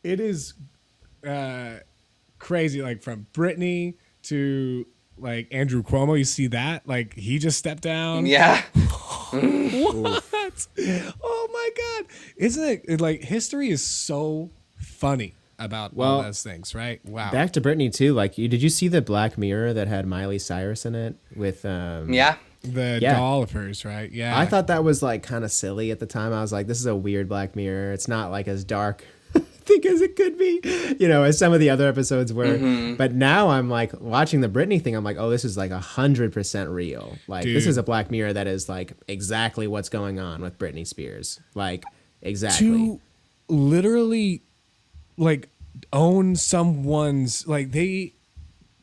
it is crazy. Like from Britney to like Andrew Cuomo, you see that like he just stepped down. Yeah. What? Oh my God! Isn't it like history is so funny about all those things, right? Wow. Back to Britney too. Like, did you see the Black Mirror that had Miley Cyrus in it with? The doll of hers, right? Yeah. I thought that was like kind of silly at the time. I was like, this is a weird Black Mirror. It's not like as dark. I think as it could be, as some of the other episodes were. Mm-hmm. But now I'm like watching the Britney thing. I'm like, oh, this is like 100% real. Like, this is a Black Mirror that is like exactly what's going on with Britney Spears. Like, exactly. To literally, like, own someone's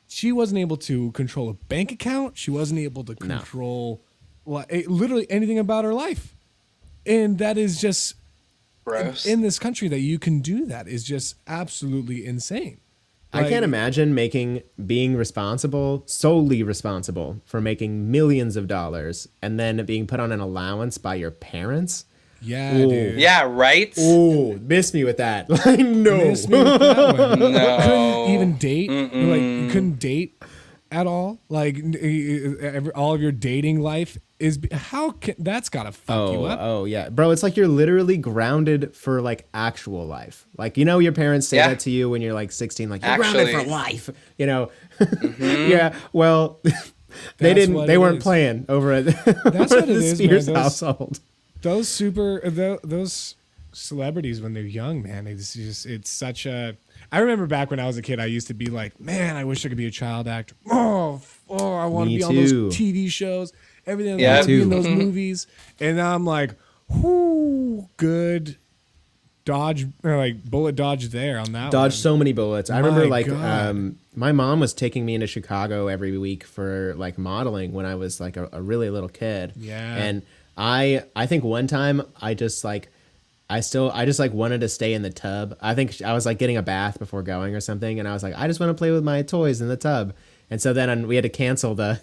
she wasn't able to control a bank account. She wasn't able to control literally anything about her life, and that is just. In this country that you can do that is just absolutely insane. I can't imagine being solely responsible for making millions of dollars and then being put on an allowance by your parents. Yeah, dude. Yeah, right? Oh, miss me with that. No. Miss me with that one. No. Couldn't even date. Like, you couldn't date at all. Like, all of your dating life that's gotta fuck you up. Oh yeah, bro, it's like you're literally grounded for like actual life. Like, your parents say that to you when you're like 16, like you're grounded for life. Mm-hmm. Yeah. Well, they weren't playing over at that's what it is, Spears man. household. Those celebrities when they're young, man, it's such a. I remember back when I was a kid, I used to be like, man, I wish I could be a child actor. Oh, I want to be on those TV shows. Everything I want to be in those movies. And now I'm like, good dodge, or like bullet dodge there on that Dodged one. so many bullets. I remember like God. My mom was taking me into Chicago every week for like modeling when I was like a really little kid. Yeah. And I think one time I just like wanted to stay in the tub. I think I was like getting a bath before going or something, and I was like, I just want to play with my toys in the tub. And so then we had to cancel the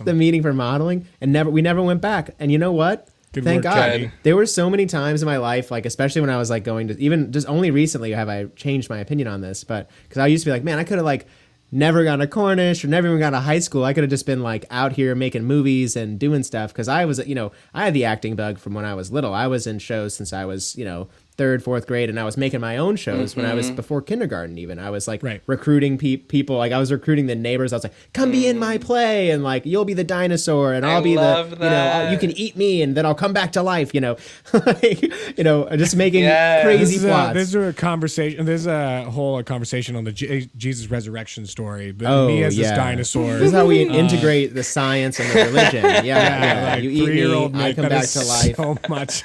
meeting for modeling, and we never went back. And you know what? Thank God. Good. There were so many times in my life, like especially when I was like going to, even just only recently have I changed my opinion on this, but because I used to be like, man, I could have like never gone to Cornish or never even gone to high school. I could have just been like out here making movies and doing stuff, because I was, I had the acting bug from when I was little. I was in shows since I was, third, fourth grade, and I was making my own shows when I was before kindergarten. Even I was like Right. recruiting people. Like I was recruiting the neighbors. I was like, "Come be in my play," and like you'll be the dinosaur, and I'll be the you can eat me, and then I'll come back to life. Like, just making crazy plots. There's a conversation. There's a whole conversation on the Jesus resurrection story. But me as this dinosaur. This is how we integrate the science and the religion. Yeah. Like You eat me, I Nick, come back to life. So much.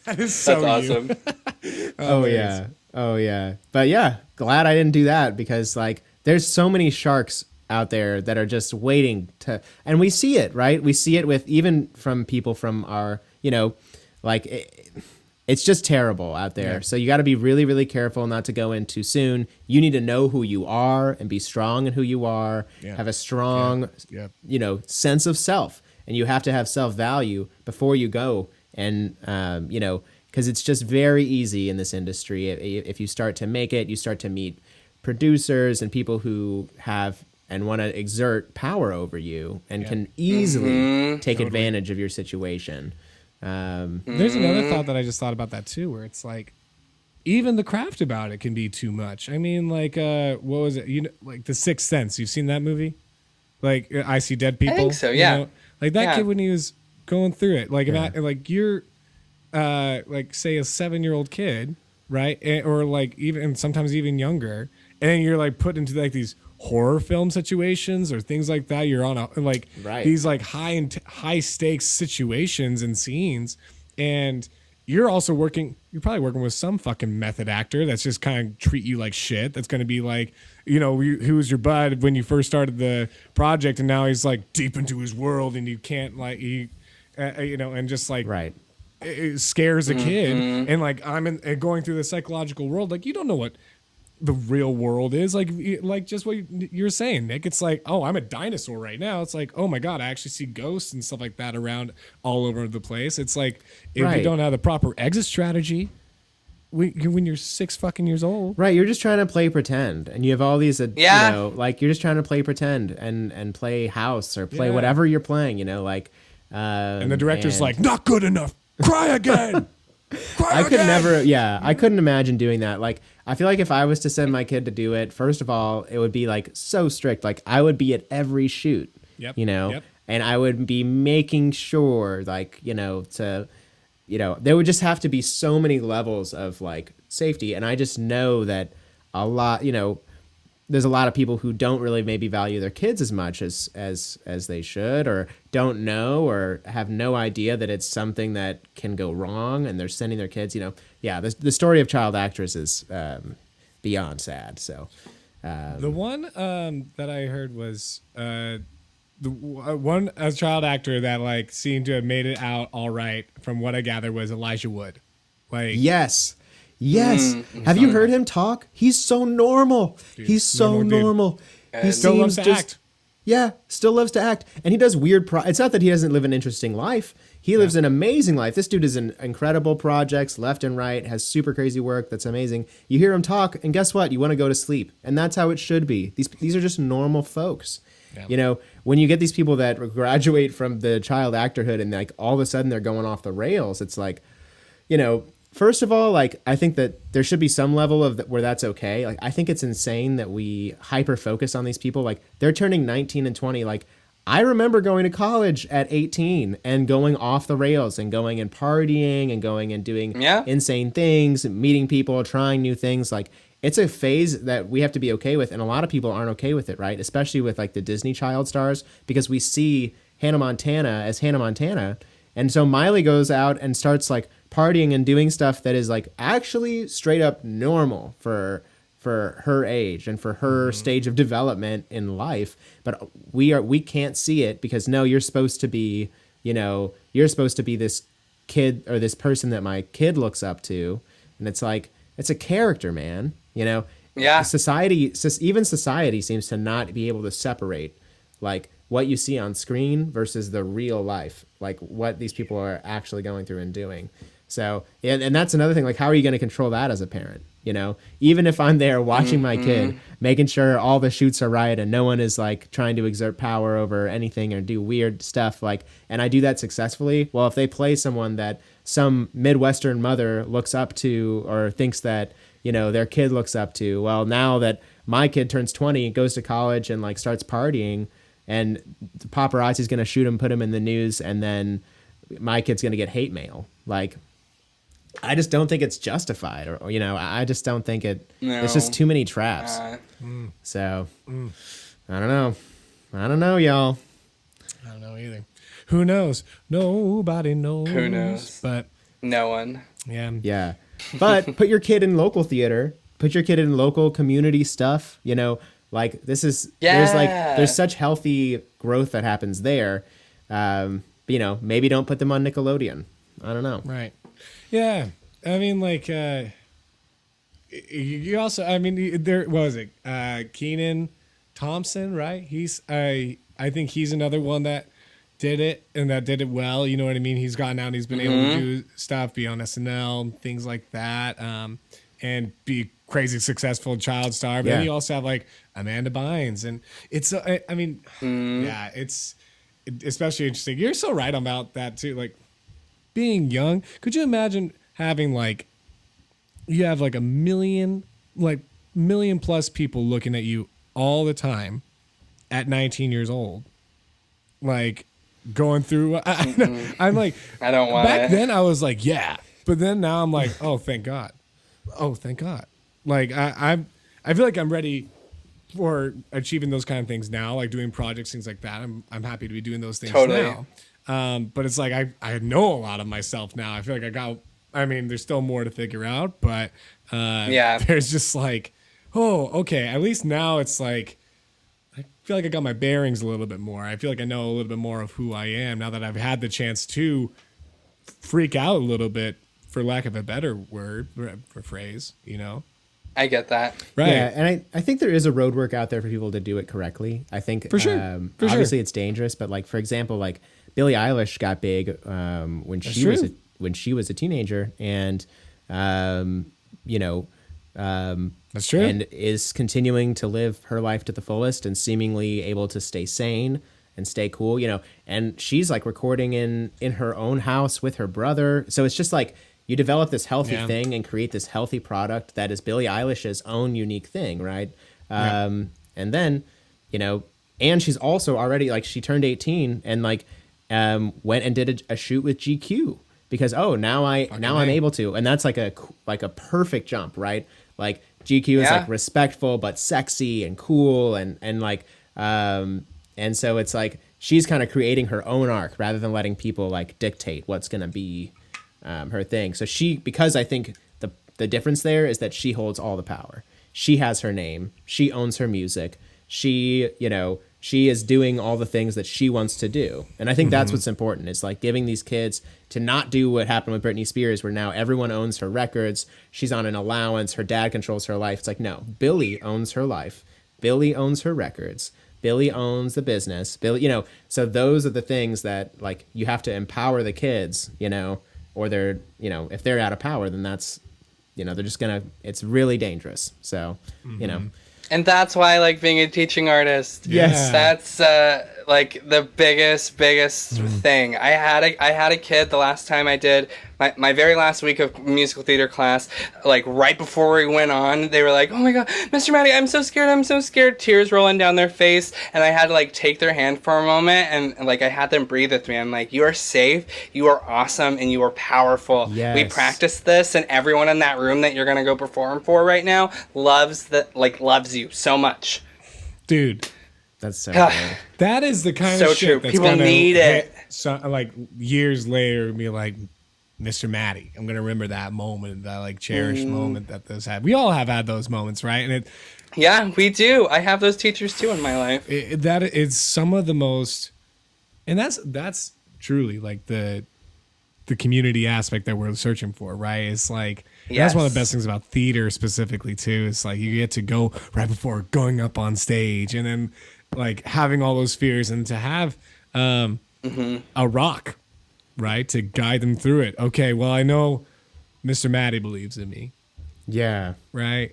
That is so That's awesome. Oh yeah. But yeah, glad I didn't do that, because like there's so many sharks out there that are just waiting to, and we see it, right? We see it with even from people from our, it's just terrible out there. Yeah. So you got to be really, really careful not to go in too soon. You need to know who you are and be strong in who you are. Yeah. Have a strong, sense of self, and you have to have self-value before you go. And, because it's just very easy in this industry. If you start to make it, you start to meet producers and people who have and want to exert power over you and can easily take advantage of your situation. There's another thought that I just thought about that too, where it's like, even the craft about it can be too much. I mean, like, what was it? Like The Sixth Sense. You've seen that movie? Like, I See Dead People. I think so. Yeah. Like that kid when he was going through it, like like you're, like say a 7-year-old kid, right? Or like even sometimes even younger, and you're like put into like these horror film situations or things like that. You're on these like high stakes situations and scenes, and you're probably working with some fucking method actor that's just kind of treat you like shit. That's going to be like, who was your bud when you first started the project, and now he's like deep into his world, and you can't like and just like it scares a kid, and like I'm going through the psychological world. Like you don't know what the real world is like just what you're saying, Nick. It's like, oh, I'm a dinosaur right now. It's like, oh my god, I actually see ghosts and stuff like that around all over the place. It's like if you don't have the proper exit strategy when you're 6 fucking years old, right? You're just trying to play pretend, and you have all these like you're just trying to play pretend and play house or play whatever you're playing, and the director's like, not good enough, cry again. I couldn't imagine doing that. Like, I feel like if I was to send my kid to do it, first of all, it would be like so strict. Like I would be at every shoot, and I would be making sure there would just have to be so many levels of like safety. And I just know that a lot, there's a lot of people who don't really maybe value their kids as much as they should, or don't know, or have no idea that it's something that can go wrong, and they're sending their kids. The story of child actors is beyond sad. So the one that I heard was one as child actor that like seemed to have made it out all right, from what I gather, was Elijah Wood. Like yes. Have you heard him talk? He's so normal. Dude, he's so normal. He still loves to act. Yeah, still loves to act. And he does weird it's not that he doesn't live an interesting life. He lives an amazing life. This dude is in incredible projects left and right, has super crazy work that's amazing. You hear him talk, and guess what? You want to go to sleep. And that's how it should be. These are just normal folks. Yeah. When you get these people that graduate from the child actorhood and like all of a sudden they're going off the rails, it's like, first of all, like, I think that there should be some level of where that's okay. Like, I think it's insane that we hyper focus on these people. Like, they're turning 19 and 20. Like, I remember going to college at 18 and going off the rails and going and partying and going and doing insane things, meeting people, trying new things. Like, it's a phase that we have to be okay with. And a lot of people aren't okay with it, right? Especially with like the Disney child stars, because we see Hannah Montana as Hannah Montana. And so Miley goes out and starts like partying and doing stuff that is like actually straight up normal for her age and for her stage of development in life. But we can't see it because you're supposed to be, you're supposed to be this kid or this person that my kid looks up to. And it's like, it's a character, man, Yeah. Society seems to not be able to separate like what you see on screen versus the real life, like what these people are actually going through and doing. So, and that's another thing. Like, how are you going to control that as a parent? You know, even if I'm there watching my kid, making sure all the shoots are right and no one is like trying to exert power over anything or do weird stuff, like, and I do that successfully. Well, if they play someone that some Midwestern mother looks up to or thinks that, you know, their kid looks up to, well, now that my kid turns 20, goes to college and like starts partying, and the paparazzi's going to shoot him, put him in the news, and then my kid's going to get hate mail. Like, I just don't think it's justified, or you know, I just don't think it. No. It's just too many traps. So, I don't know, y'all. I don't know either. Who knows? Nobody knows. Who knows? But no one. Yeah. But put your kid in local theater. Put your kid in local community stuff. You know, like this is there's such healthy growth that happens there. You know, maybe don't put them on Nickelodeon. I don't know. Right. Yeah, I mean, like, you also, I mean, there, what was it? Kenan Thompson, right? I think he's another one that did it and that did it well. You know what I mean? He's gotten out and he's been able to do stuff, be on SNL, things like that, and be crazy successful child star. But then you also have like Amanda Bynes, and it's, I mean, yeah, it's especially interesting. You're so right about that too. Like, being young, could you imagine having like, you have like a million plus people looking at you all the time at 19 years old, like going through, I'm like, I don't want back then I was like, yeah, but then now I'm like, oh, thank God. Like I feel like I'm ready for achieving those kind of things now, like doing projects, things like that. I'm happy to be doing those things now. But it's like I know a lot of myself now. I feel like there's still more to figure out, but there's just like, oh, okay, at least now it's like I feel like I got my bearings a little bit more. I feel like I know a little bit more of who I am now that I've had the chance to freak out a little bit, for lack of a better word or phrase, you know? I get that. Right. Yeah, and I think there is a road work out there for people to do it correctly. I think for sure. Obviously it's dangerous, but like, for example, like Billie Eilish got big when she was a teenager, and you know, that's true, and is continuing to live her life to the fullest and seemingly able to stay sane and stay cool, you know. And she's like recording in her own house with her brother, so it's just like you develop this healthy thing and create this healthy product that is Billie Eilish's own unique thing, right? And then, you know, and she's also already like, she turned 18 and like went and did a shoot with GQ because now I'm able to, and that's like a perfect jump, right? Like GQ is like respectful but sexy and cool and like and so it's like she's kind of creating her own arc rather than letting people like dictate what's gonna be her thing. So because I think the difference there is that she holds all the power. She has her name. She owns her music. She, you know, she is doing all the things that she wants to do. And I think that's what's important. It's like giving these kids to not do what happened with Britney Spears, where now everyone owns her records. She's on an allowance. Her dad controls her life. It's like, no, Billie owns her life. Billie owns her records. Billie owns the business. Billie, you know, so those are the things that like you have to empower the kids, you know, or they're, you know, if they're out of power, then that's, you know, they're just it's really dangerous. So, you know. And that's why I like being a teaching artist. Yes. That's like the biggest thing. I had a kid the last time I did my very last week of musical theater class, like right before we went on, they were like, "Oh my God, Mr. Matty, I'm so scared," tears rolling down their face, and I had to like take their hand for a moment and like I had them breathe with me. I'm like, "You are safe, you are awesome, and you are powerful." Yes. We practiced this, and everyone in that room that you're gonna go perform for right now loves you so much. Dude. That's so good. That is the kind so of shit true. that's People need it. So, like years later, be like, Mr. Matty, I'm gonna remember that moment, that like cherished moment that those had. We all have had those moments, right? And yeah, we do. I have those teachers too in my life. That is some of the most, and that's truly like the community aspect that we're searching for, right? It's like that's one of the best things about theater specifically too. It's like you get to go right before going up on stage, and then like having all those fears, and to have a rock right? To guide them through it. Okay, well, I know Mr. Maddie believes in me. Yeah. Right.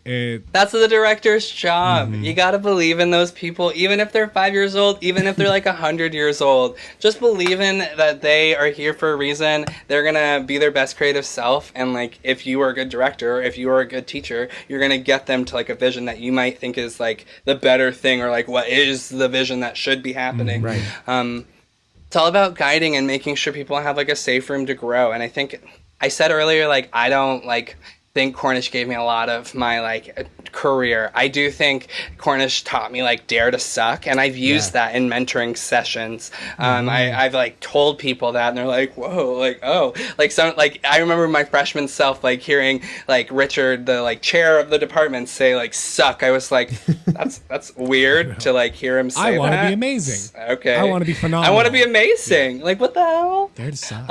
That's the director's job. You got to believe in those people, even if they're 5 years old, even if they're like 100 years old. Just believe in that they are here for a reason. They're going to be their best creative self. And like, if you are a good director, or if you are a good teacher, you're going to get them to like a vision that you might think is like the better thing, or like what is the vision that should be happening. Right. It's all about guiding and making sure people have like a safe room to grow. And I think I said earlier, like, I don't like think Cornish gave me a lot of my like career. I do think Cornish taught me like dare to suck, and I've used that in mentoring sessions. I've like told people that, and they're like, whoa, like, oh, like some, like I remember my freshman self like hearing like Richard, the like chair of the department, say like suck. I was like, that's weird to like hear him say that. I want to be amazing. Okay. I want to be phenomenal. I want to be amazing. Like, what the hell? Dare to suck.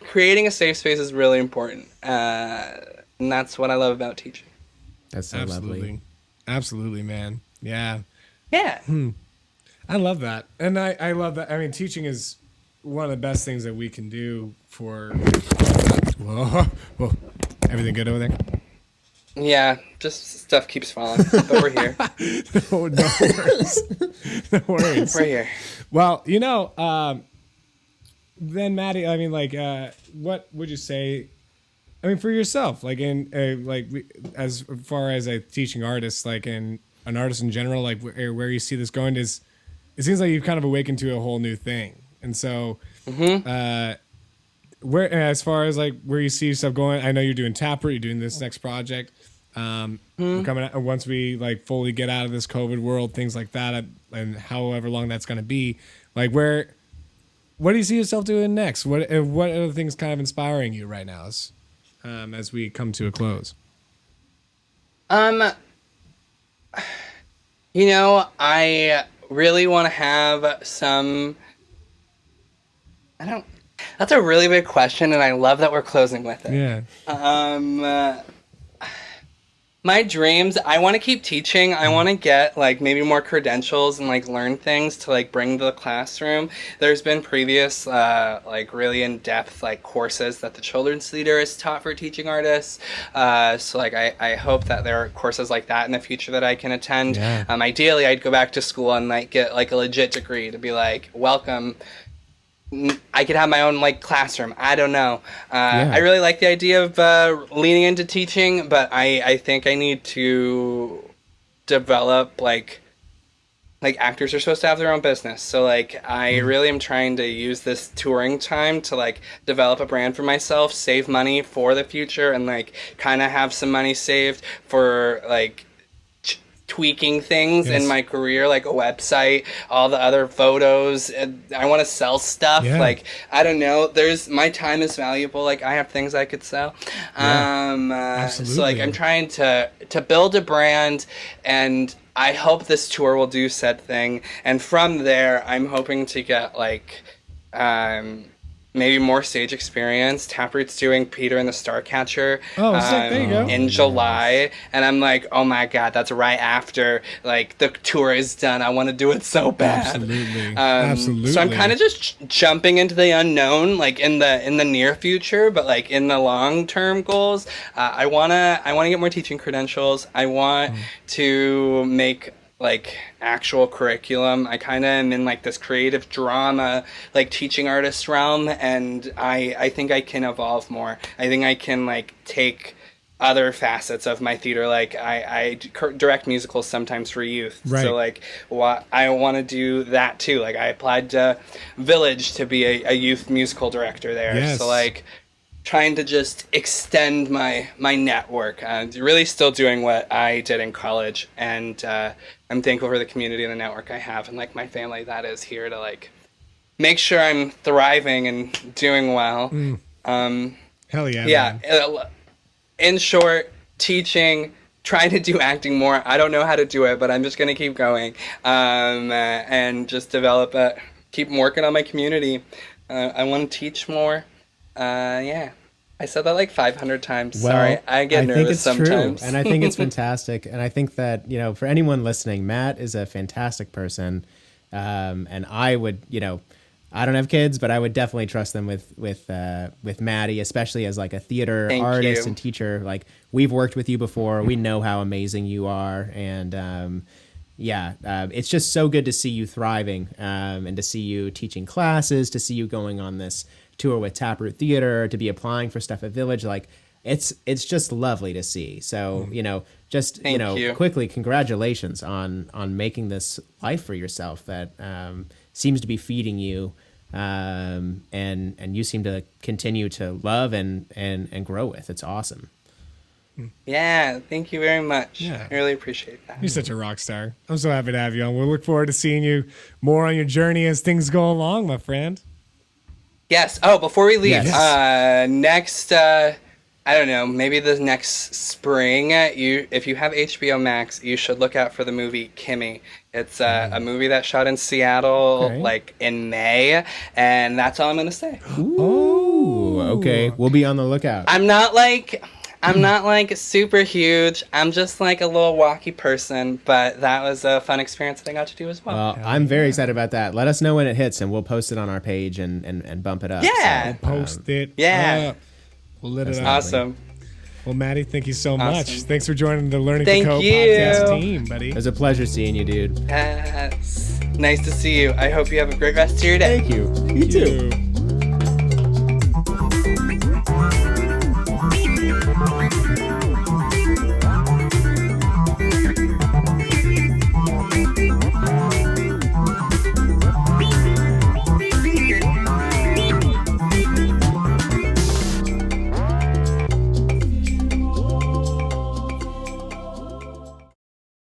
Creating a safe space is really important, and that's what I love about teaching. That's so lovely. Absolutely, man. Yeah. I love that. And I love that. I mean, teaching is one of the best things that we can do for... Whoa. Everything good over there? Yeah, just stuff keeps falling, but we're here. No worries. No worries. We're here. Well, then Maddie, I mean, like, what would you say? I mean, for yourself, like as far as a teaching artist, like an artist in general, like where you see this going is, it seems like you've kind of awakened to a whole new thing, and so, where as far as like where you see yourself going, I know you're doing Taproot, you're doing this next project, we're coming out, once we like fully get out of this COVID world, things like that, and however long that's going to be, like what do you see yourself doing next? What are the things kind of inspiring you right now as we come to a close? I really want to have some... That's a really big question, and I love that we're closing with it. Yeah. My dreams, I want to keep teaching. I want to get like maybe more credentials and like learn things to like bring to the classroom. There's been previous like really in-depth like courses that the Children's Theater has taught for teaching artists. So like I hope that there are courses like that in the future that I can attend. Yeah. Ideally, I'd go back to school and like get like a legit degree to be like, welcome. I could have my own like classroom. I don't know. I really like the idea of leaning into teaching, but I think I need to develop like actors are supposed to have their own business. So like I really am trying to use this touring time to like develop a brand for myself, save money for the future, and like kind of have some money saved for like tweaking things in my career, like a website, all the other photos, and I want to sell stuff. Like, I don't know, my time is valuable. Like, I have things I could sell. Absolutely. So like I'm trying to build a brand, and I hope this tour will do said thing. And from there, I'm hoping to get like maybe more stage experience. Taproot's doing Peter and the Starcatcher there you go. in July, and I'm like, oh my god, that's right after like the tour is done. I want to do it so bad. Absolutely. So I'm kind of just jumping into the unknown, like in the near future, but like in the long term goals, I wanna get more teaching credentials. I want to make like actual curriculum. I kind of am in like this creative drama, like teaching artist realm, and I think I can evolve more. I think I can like take other facets of my theater. Like I direct musicals sometimes for youth. Right. So like I want to do that too. Like I applied to Village to be a youth musical director there. Yes. So like trying to just extend my network, really still doing what I did in college, and I'm thankful for the community and the network I have, and like my family that is here to like make sure I'm thriving and doing well. Hell yeah. Yeah. In short, teaching, trying to do acting more. I don't know how to do it, but I'm just gonna keep going, and just keep working on my community. I want to teach more. I said that like 500 times. Well, sorry, I get nervous sometimes. True. And I think it's fantastic. And I think that, for anyone listening, Matt is a fantastic person. And I would, I don't have kids, but I would definitely trust them with Maddie, especially as like a theater artist and teacher. Like, we've worked with you before. We know how amazing you are. And it's just so good to see you thriving, and to see you teaching classes, to see you going on this tour with Taproot Theater, to be applying for stuff at Village. Like, it's just lovely to see. So, Thank you. Quickly, congratulations on making this life for yourself that seems to be feeding you, and you seem to continue to love and grow with. It's awesome. Yeah, thank you very much. Yeah. I really appreciate that. You're such a rock star. I'm so happy to have you on. We'll look forward to seeing you more on your journey as things go along, my friend. Yes. Oh, before we leave, next, I don't know, maybe the next spring, if you have HBO Max, you should look out for the movie Kimmy. It's a movie that shot in Seattle, like in May, and that's all I'm going to say. Ooh, okay. We'll be on the lookout. I'm not like super huge. I'm just like a little walky person, but that was a fun experience that I got to do as well. Well, I'm very excited about that. Let us know when it hits, and we'll post it on our page and bump it up. Yeah. So, post it. Yeah. We'll let it out. Awesome. Well, Maddie, thank you so much. Thanks for joining the Learning to Code podcast team, buddy. It was a pleasure seeing you, dude. Yes. Nice to see you. I hope you have a great rest of your day. Thank you. You too.